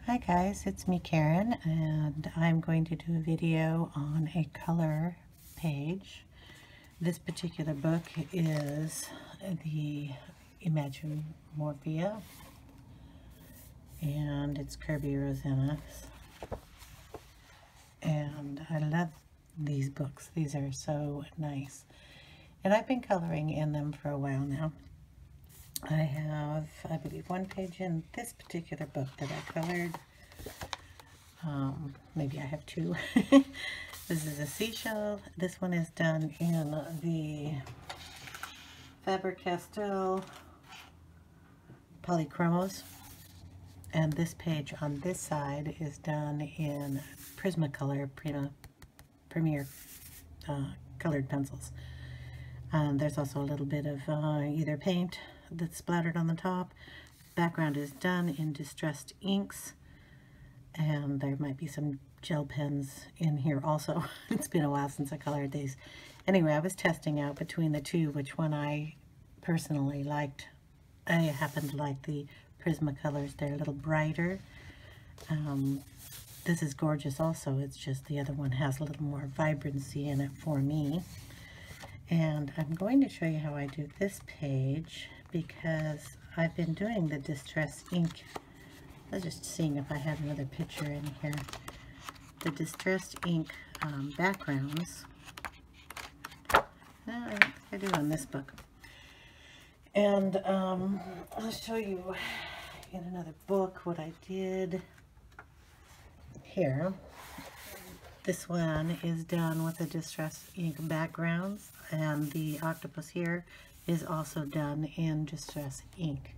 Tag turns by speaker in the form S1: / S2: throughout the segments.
S1: Hi guys, it's me Karen, and I'm going to do a video on a color page. This particular book is the Imagine Morphia, and it's Kirby Rosena's. And I love these books. These are so nice. And I've been coloring in them for a while now. I have, I believe, one page in this particular book that I colored. Maybe I have two. This is a seashell. This one is done in the Faber-Castell Polychromos. And this page on this side is done in Prismacolor Premier colored pencils. There's also a little bit of either paint that's splattered on the top. Background is done in distressed inks, and there might be some gel pens in here also. It's been a while since I colored these. Anyway, I was testing out between the two which one I personally liked. I happen to like the Prismacolors. They're a little brighter. This is gorgeous also. It's just the other one has a little more vibrancy in it for me. And I'm going to show you how I do this page because I've been doing the distress ink. I was just seeing if I had another picture in here. The distressed ink backgrounds. No, I don't think I do on this book. And I'll show you in another book what I did here. This one is done with the distress ink backgrounds, and the octopus here is also done in distress ink.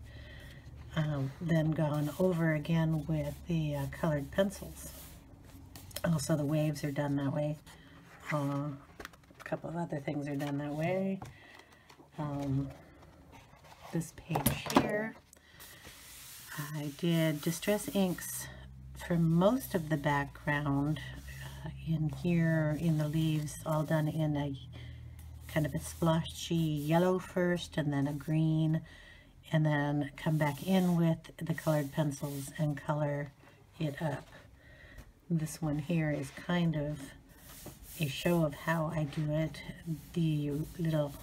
S1: Then gone over again with the colored pencils. Also the waves are done that way. A couple of other things are done that way. This page here, I did distress inks for most of the background. In here, in the leaves, all done in a kind of a splotchy yellow first, and then a green, and then come back in with the colored pencils and color it up. This one here is kind of a show of how I do it. The little,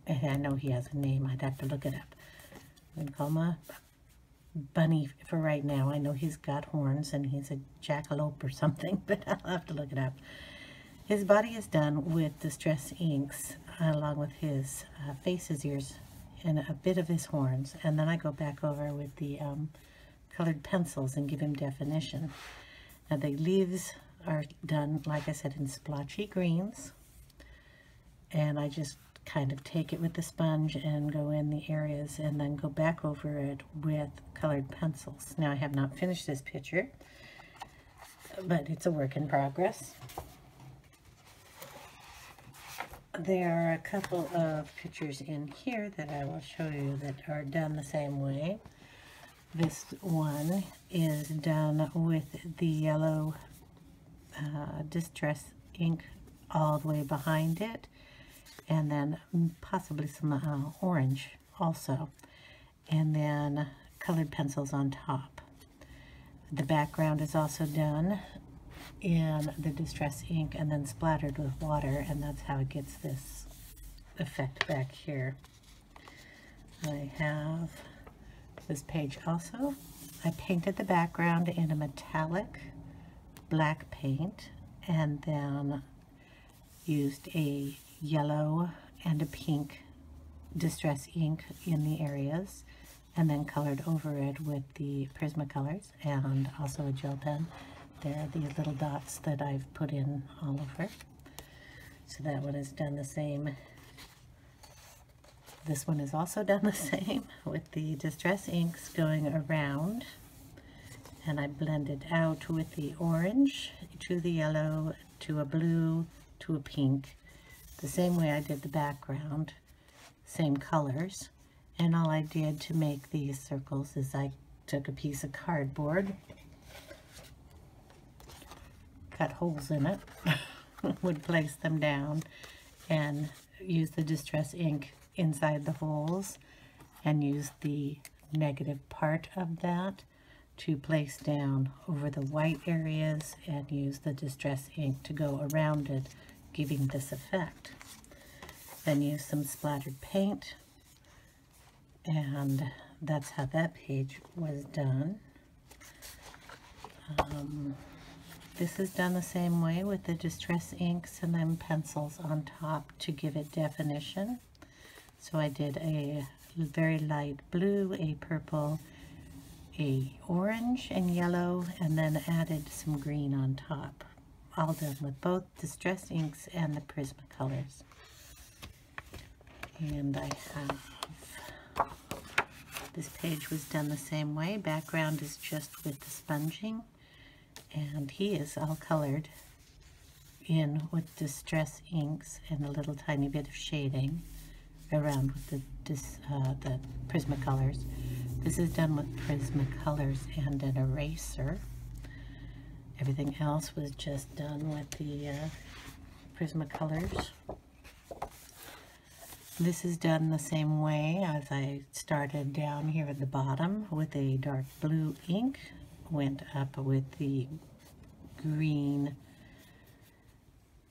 S1: I know he has a name, I'd have to look it up. I'm going to call him a bunny for right now. I know he's got horns and he's a jackalope or something, but I'll have to look it up. His body is done with distress inks along with his face, his ears, and a bit of his horns, and then I go back over with the colored pencils and give him definition. Now the leaves are done, like I said, in splotchy greens, and I just kind of take it with the sponge and go in the areas and then go back over it with colored pencils. Now I have not finished this picture, but it's a work in progress. There are a couple of pictures in here that I will show you that are done the same way. This one is done with the yellow distress ink all the way behind it, and then possibly some orange also, and then colored pencils on top. The background is also done in the distress ink and then splattered with water, and that's how it gets this effect back here. I have this page also. I painted the background in a metallic black paint, and then used a yellow and a pink distress ink in the areas, and then colored over it with the Prismacolors and also a gel pen. There are these little dots that I've put in all over. So that one is done the same. This one is also done the same with the distress inks going around, and I blended out with the orange to the yellow to a blue to a pink, the same way I did the background, same colors. And all I did to make these circles is I took a piece of cardboard, cut holes in it, would place them down, and use the distress ink inside the holes, and use the negative part of that to place down over the white areas and use the Distress ink to go around it, giving this effect. Then use some splattered paint, and that's how that page was done. This is done the same way with the Distress inks and then pencils on top to give it definition. So I did a very light blue, a purple, a orange and yellow, and then added some green on top. All done with both Distress inks and the Prismacolors. And I have, this page was done the same way. Background is just with the sponging, and he is all colored in with Distress inks and a little tiny bit of shading around with the Prismacolors. This is done with Prismacolors and an eraser. Everything else was just done with the Prismacolors. This is done the same way as I started down here at the bottom with a dark blue ink, went up with the green,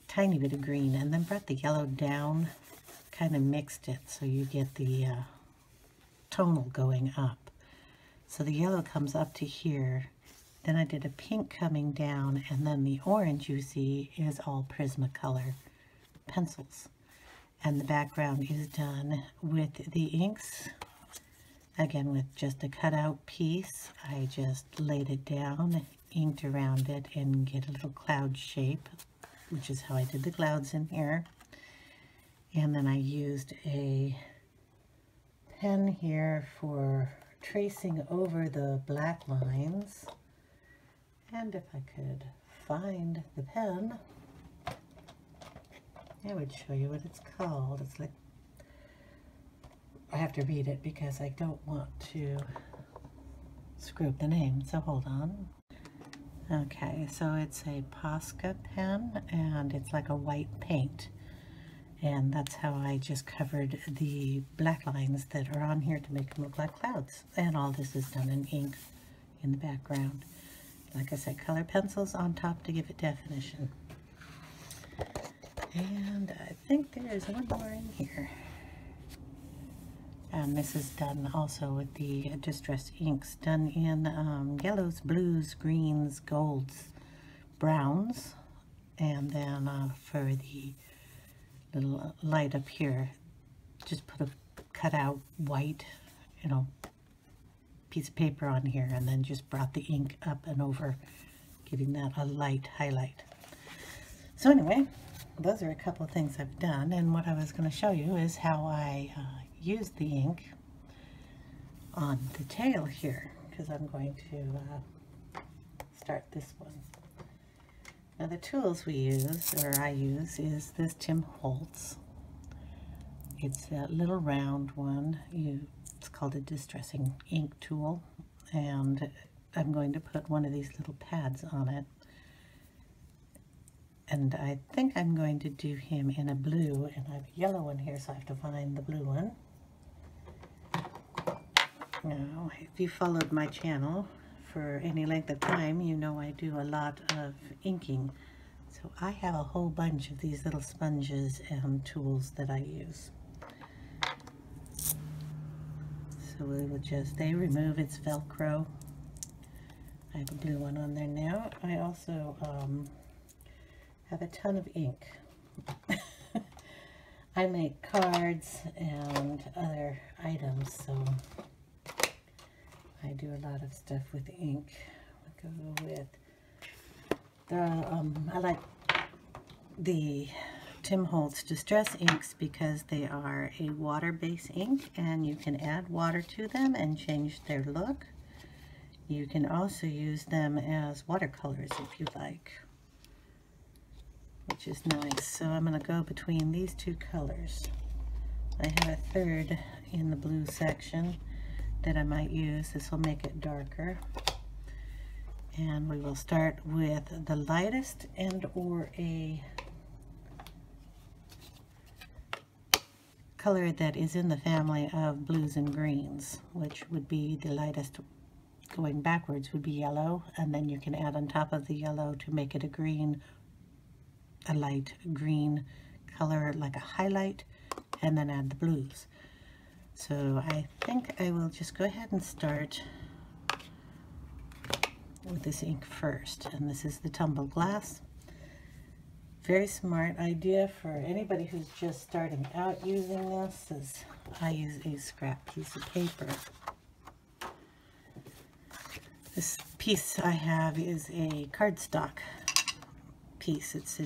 S1: tiny bit of green, and then brought the yellow down, kind of mixed it so you get the tonal going up. So the yellow comes up to here, then I did a pink coming down, and then the orange you see is all Prismacolor pencils. And the background is done with the inks, again with just a cutout piece. I just laid it down, inked around it, and get a little cloud shape, which is how I did the clouds in here. And then I used a pen here for tracing over the black lines. And if I could find the pen, I would show you what it's called. It's like, I have to read it because I don't want to screw up the name, so hold on. Okay, so it's a Posca pen, and it's like a white paint. And that's how I just covered the black lines that are on here to make them look like clouds. And all this is done in ink in the background. Like I said, color pencils on top to give it definition. And I think there's one more in here. And this is done also with the Distress inks, done in yellows, blues, greens, golds, browns. And then for the little light up here, just put a cut out white, piece of paper on here, and then just brought the ink up and over, giving that a light highlight. So anyway, those are a couple of things I've done, and what I was going to show you is how I used the ink on the tail here, because I'm going to start this one. Now the tools we use, or I use, is this Tim Holtz. It's that little round one. It's called a distressing ink tool, and I'm going to put one of these little pads on it. And I think I'm going to do him in a blue, and I have a yellow one here, so I have to find the blue one. Now, if you followed my channel for any length of time, you know I do a lot of inking. So I have a whole bunch of these little sponges and tools that I use. So we will just, they remove its Velcro. I have a blue one on there now. I also have a ton of ink. I make cards and other items, so I do a lot of stuff with ink. I'll go with the, I like the Tim Holtz Distress inks because they are a water-based ink, and you can add water to them and change their look. You can also use them as watercolors if you like, which is nice. So I'm going to go between these two colors. I have a third in the blue section that I might use. This will make it darker. And we will start with the lightest and or a color that is in the family of blues and greens, which would be the lightest going backwards would be yellow, and then you can add on top of the yellow to make it a light green color, like a highlight, and then add the blues. So I think I will just go ahead and start with this ink first, and this is the tumbled glass. Very smart idea for anybody who's just starting out using this, is I use a scrap piece of paper. This piece I have is a cardstock piece. It's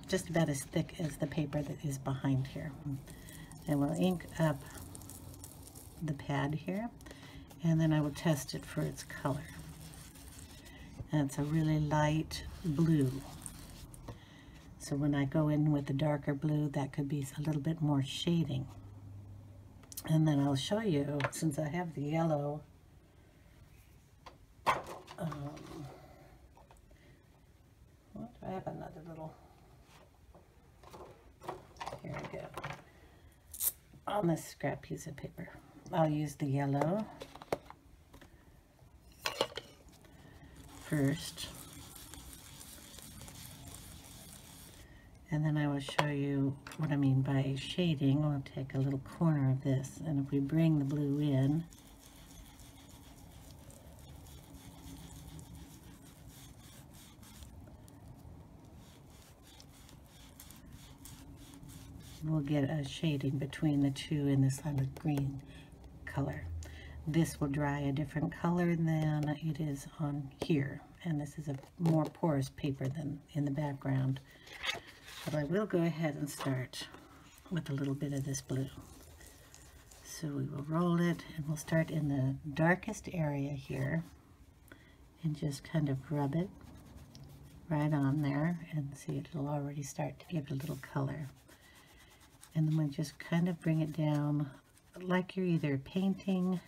S1: just about as thick as the paper that is behind here. I will ink up the pad here, and then I will test it for its color. And it's a really light blue. So when I go in with the darker blue, that could be a little bit more shading. And then I'll show you, since I have the yellow, I have another little, here we go, on this scrap piece of paper. I'll use the yellow first, and then I will show you what I mean by shading. We'll take a little corner of this, and if we bring the blue in, we'll get a shading between the two in this light green color. This will dry a different color than it is on here, and this is a more porous paper than in the background. But I will go ahead and start with a little bit of this blue. So we will roll it, and we'll start in the darkest area here and just kind of rub it right on there, and see it'll already start to give it a little color. And then we just kind of bring it down like you're either painting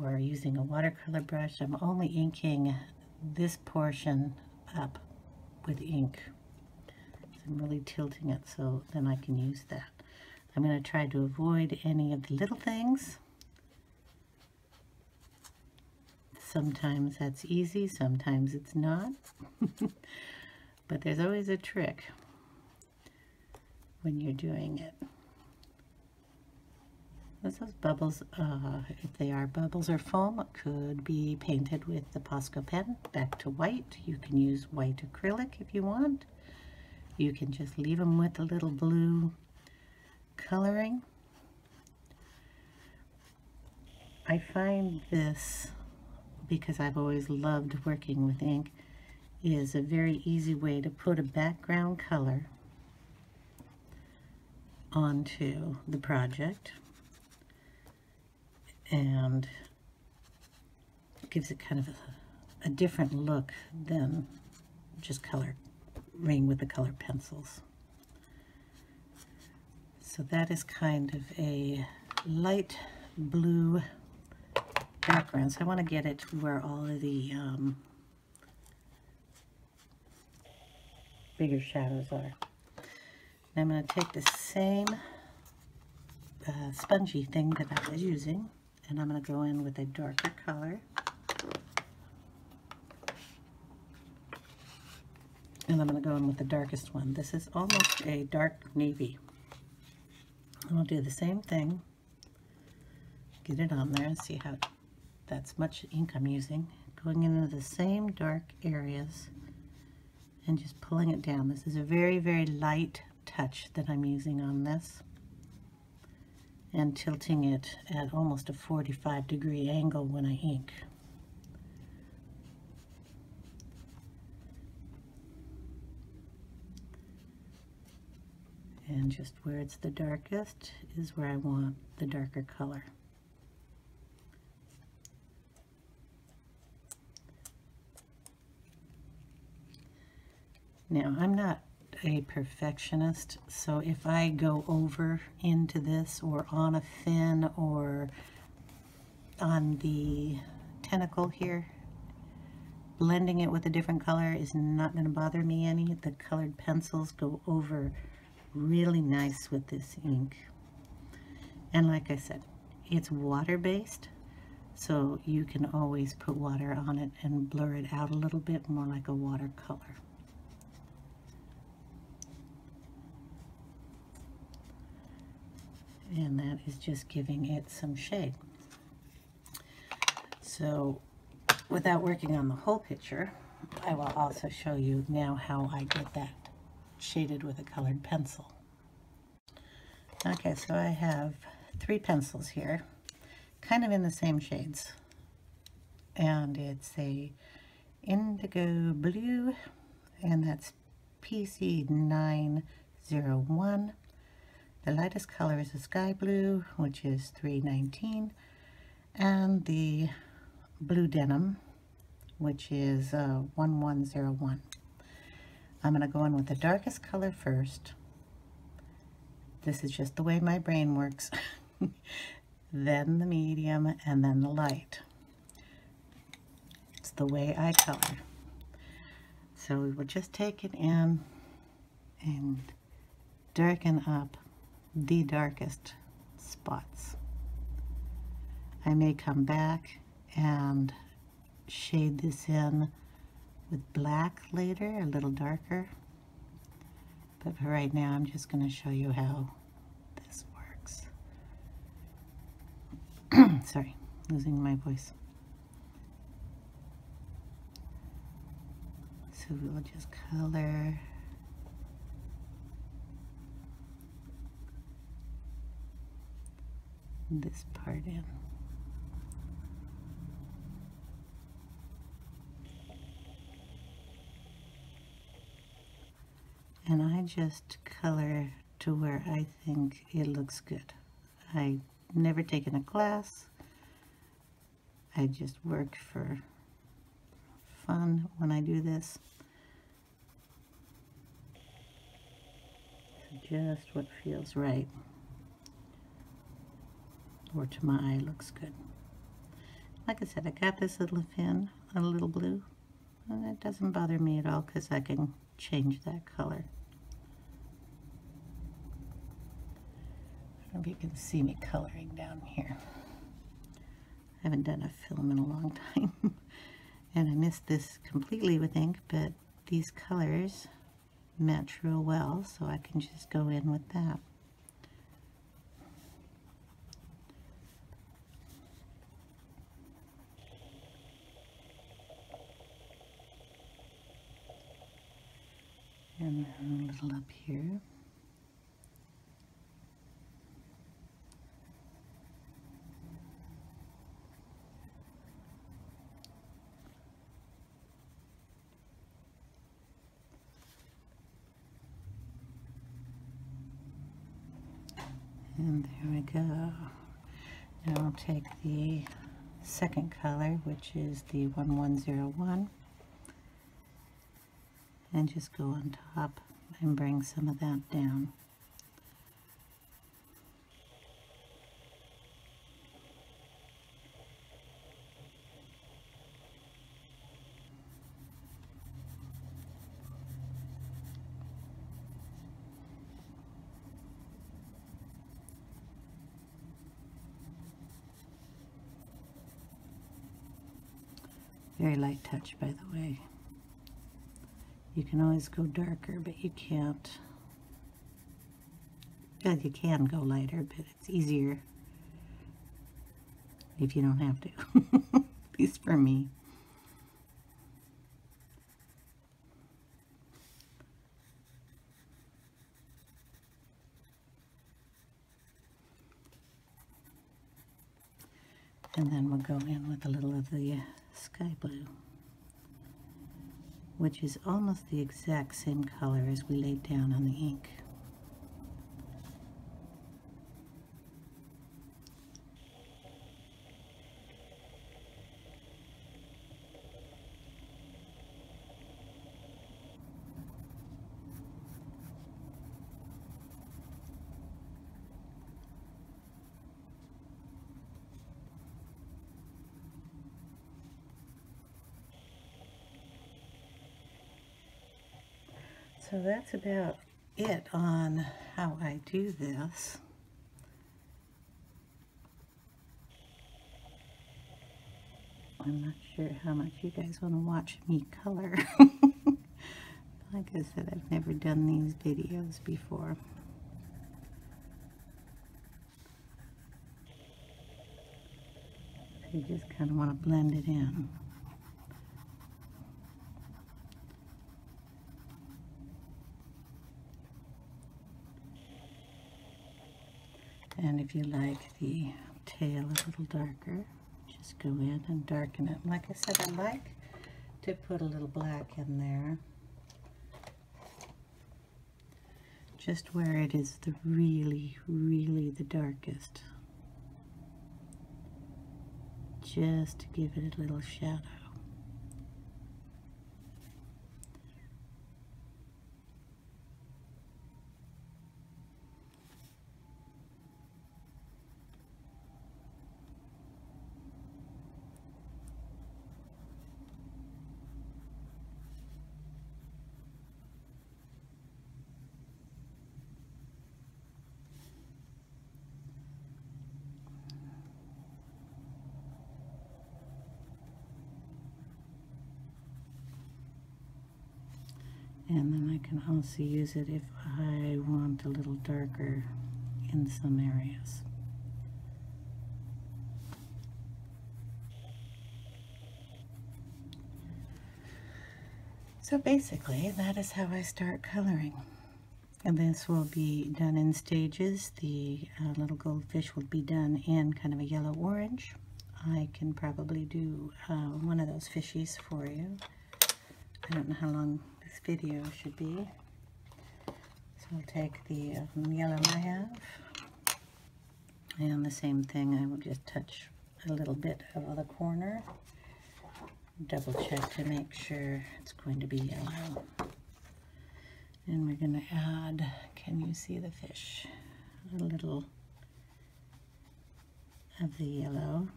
S1: or using a watercolor brush. I'm only inking this portion up with ink. So I'm really tilting it so then I can use that. I'm going to try to avoid any of the little things. Sometimes that's easy, sometimes it's not. But there's always a trick when you're doing it. Those bubbles, if they are bubbles or foam, could be painted with the Posco pen back to white. You can use white acrylic if you want. You can just leave them with a little blue coloring. I find this, because I've always loved working with ink, is a very easy way to put a background color onto the project, and gives it kind of a different look than just coloring with the colored pencils. So that is kind of a light blue background. So I want to get it to where all of the bigger shadows are. And I'm going to take the same spongy thing that I was using, and I'm going to go in with a darker color. And I'm going to go in with the darkest one. This is almost a dark navy. And I'll do the same thing. Get it on there and see how that's much ink I'm using. Going into the same dark areas and just pulling it down. This is a very, very light touch that I'm using on this, and tilting it at almost a 45-degree angle when I ink. And just where it's the darkest is where I want the darker color. Now, I'm not a perfectionist, so if I go over into this or on a fin or on the tentacle here, blending it with a different color is not going to bother me any. The colored pencils go over really nice with this ink. And like I said, it's water-based, So you can always put water on it and blur it out a little bit more like a watercolor. And that is just giving it some shade. So without working on the whole picture, I will also show you now how I get that shaded with a colored pencil. Okay, so I have 3 pencils here, kind of in the same shades. And it's a indigo blue, and that's PC 901. The lightest color is a sky blue, which is 319, and the blue denim, which is 1101. I'm going to go in with the darkest color first. This is just the way my brain works. Then the medium, and then the light. It's the way I color. So we will just take it in and darken up the darkest spots. I may come back and shade this in with black later, a little darker. But for right now, I'm just going to show you how this works. Sorry, losing my voice. So we'll just color this part in. And I just color to where I think it looks good. I've never taken a class. I just work for fun when I do this. Just what feels right, or to my eye looks good. Like I said, I got this little fin, a little blue, and it doesn't bother me at all because I can change that color. I don't know if you can see me coloring down here. I haven't done a film in a long time. And I missed this completely with ink, but these colors match real well, so I can just go in with that. And then a little up here. And there we go. Now I'll take the second color, which is the 1101, and just go on top and bring some of that down. Very light touch, by the way. You can always go darker, but you can't. Well, you can go lighter, but it's easier if you don't have to. At least for me. And then we'll go in with a little of the sky blue, which is almost the exact same color as we laid down on the ink. So that's about it on how I do this. I'm not sure how much you guys want to watch me color. Like I said, I've never done these videos before. You just kind of want to blend it in. And if you like the tail a little darker, just go in and darken it. Like I said, I like to put a little black in there, just where it is the really, really the darkest, just to give it a little shadow. And then I can also use it if I want a little darker in some areas. So basically, that is how I start coloring. And this will be done in stages. The little goldfish will be done in kind of a yellow-orange. I can probably do one of those fishies for you. I don't know how long this video should be. So I'll take the yellow I have, and the same thing, I will just touch a little bit of the corner. Double check to make sure it's going to be yellow. And we're going to add, can you see the fish? A little of the yellow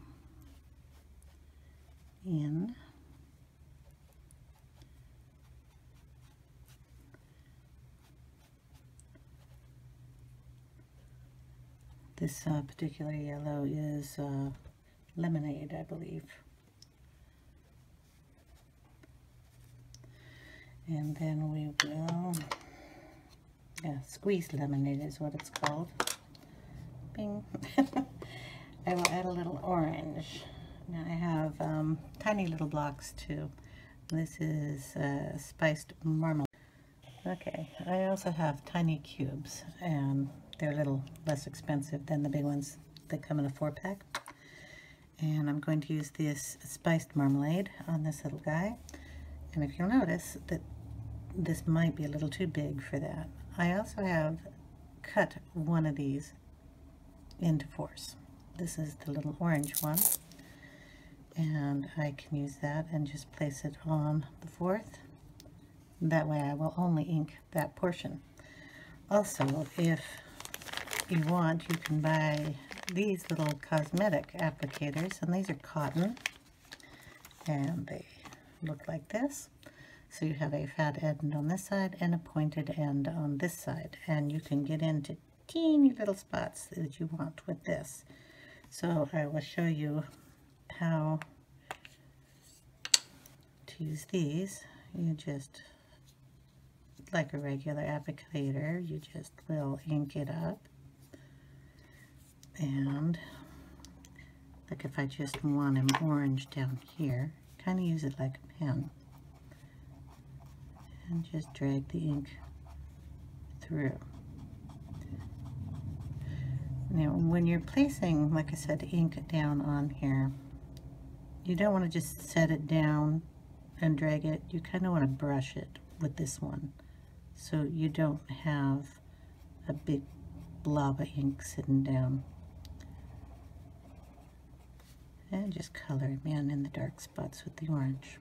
S1: in. This particular yellow is lemonade, I believe. And then we will, squeezed lemonade is what it's called. Bing. I will add a little orange. Now I have tiny little blocks too. This is spiced marmalade. Okay, I also have tiny cubes, and they're a little less expensive than the big ones that come in a 4-pack. And I'm going to use this spiced marmalade on this little guy. And if you'll notice that this might be a little too big for that, I also have cut one of these into 4s. This is the little orange one. And I can use that and just place it on the 4th. That way I will only ink that portion. Also, if you want, you can buy these little cosmetic applicators, and these are cotton, and they look like this. So you have a fat end on this side and a pointed end on this side, and you can get into teeny little spots that you want with this. So I will show you how to use these. You just, like a regular applicator, you just will ink it up. And like if I just want an orange down here, kind of use it like a pen. And just drag the ink through. Now when you're placing, like I said, ink down on here, you don't want to just set it down and drag it. You kind of want to brush it with this one, so you don't have a big blob of ink sitting down. And just color them in the dark spots with the orange.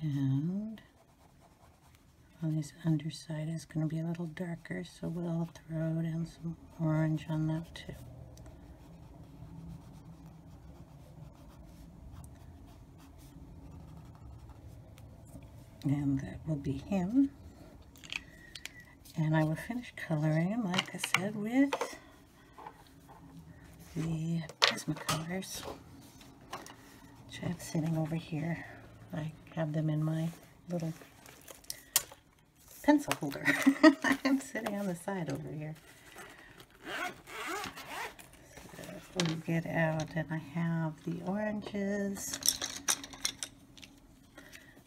S1: And on this underside is going to be a little darker, so we'll throw down some orange on that too. And that will be him. And I will finish coloring him, like I said, with the Prismacolors, which I have sitting over here. I have them in my little pencil holder. I am sitting on the side over here. So we get out, and I have the oranges.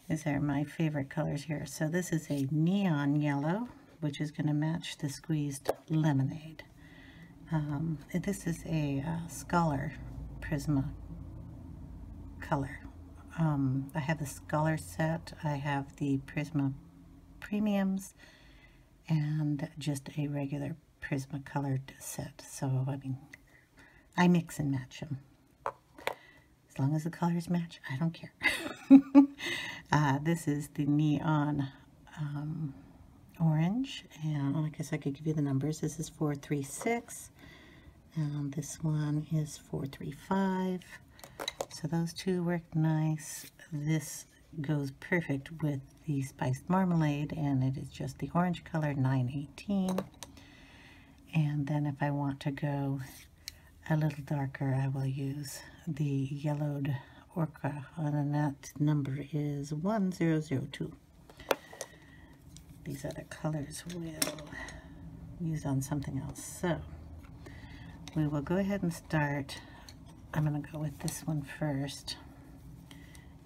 S1: These are my favorite colors here. So this is a neon yellow, which is going to match the squeezed lemonade. This is a Scholar Prisma color. I have the Scholar set, I have the Prisma Premiums, and just a regular Prisma colored set. So, I mean, I mix and match them. As long as the colors match, I don't care. This is the neon orange, and I guess I could give you the numbers. This is 436, and this one is 435. So those two work nice. This goes perfect with the spiced marmalade, and it is just the orange color, 918. And then if I want to go a little darker, I will use the yellowed orca, and that number is 1002. These other colors we'll use on something else. So we will go ahead and start. I'm going to go with this one first,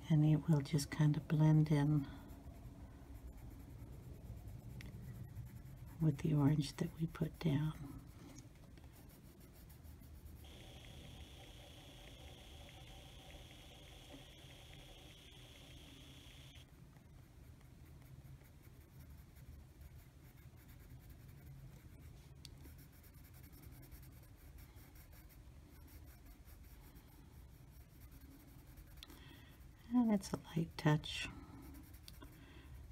S1: and it will just kind of blend in with the orange that we put down. And it's a light touch.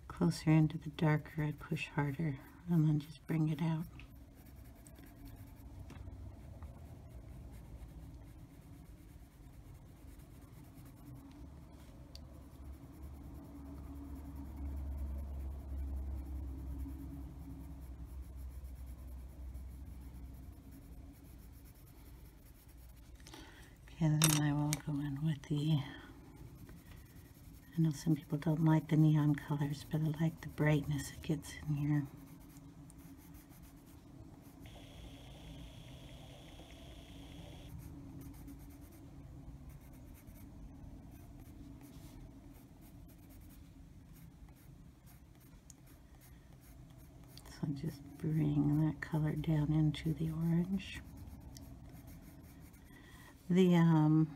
S1: Closer into the darker, I push harder, and then just bring it out. Okay, then I will go in with the, I know some people don't like the neon colors, but I like the brightness it gets in here. So just bring that color down into the orange. The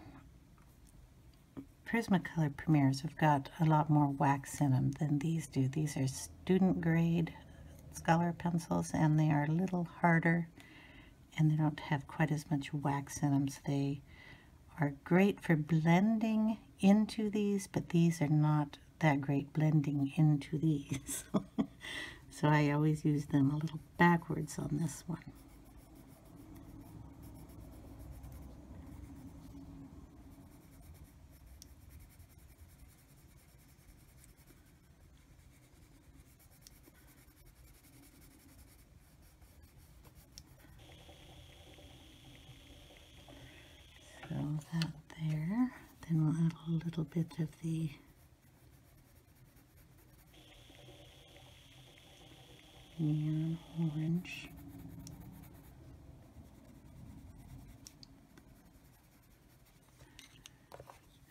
S1: Prismacolor Premiers have got a lot more wax in them than these do. These are student grade Scholar pencils, and they are a little harder, and they don't have quite as much wax in them, so they are great for blending into these, but these are not that great blending into these. So I always use them a little backwards on this one. So that there, then we'll add a little bit of the neon orange.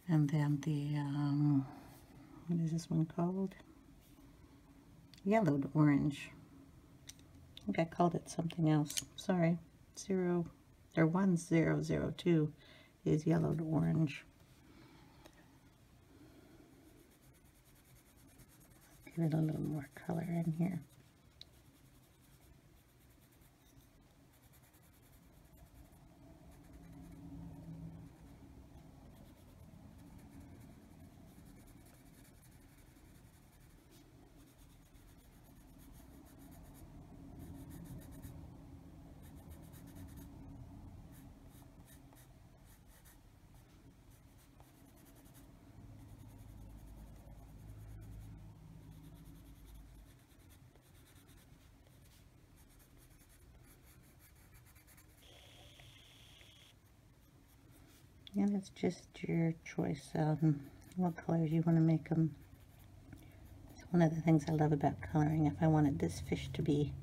S1: And then the, what is this one called? Yellowed orange. I think I called it something else. Sorry. 1002 is yellowed orange. Give it a little more color in here. And it's just your choice on what colors you want to make them. It's one of the things I love about coloring. If I wanted this fish to be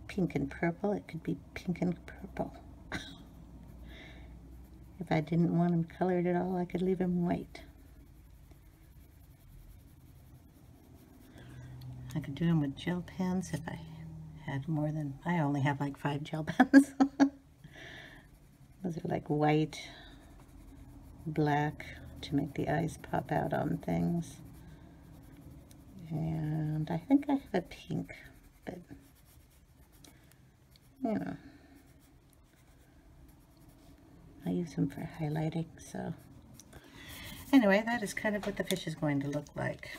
S1: pink and purple, it could be pink and purple. If I didn't want him colored at all, I could leave him white. I could do them with gel pens if I had more than, I only have like 5 gel pens. Those are like white, black to make the eyes pop out on things. And I think I have a pink, but you know, I use them for highlighting. So anyway, that is kind of what the fish is going to look like.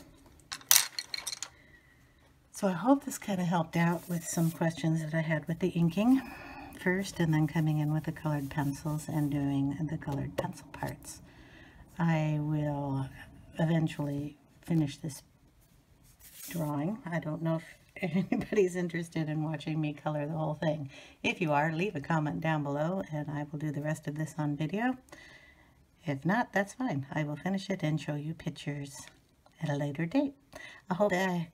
S1: So I hope this kind of helped out with some questions that I had with the inking first, and then coming in with the colored pencils and doing the colored pencil parts. I will eventually finish this drawing. I don't know if anybody's interested in watching me color the whole thing. If you are, leave a comment down below and I will do the rest of this on video. If not, that's fine. I will finish it and show you pictures at a later date. I hope I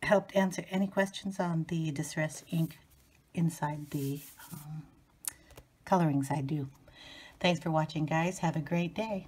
S1: helped answer any questions on the distress ink inside the colorings I do. Thanks for watching, guys. Have a great day.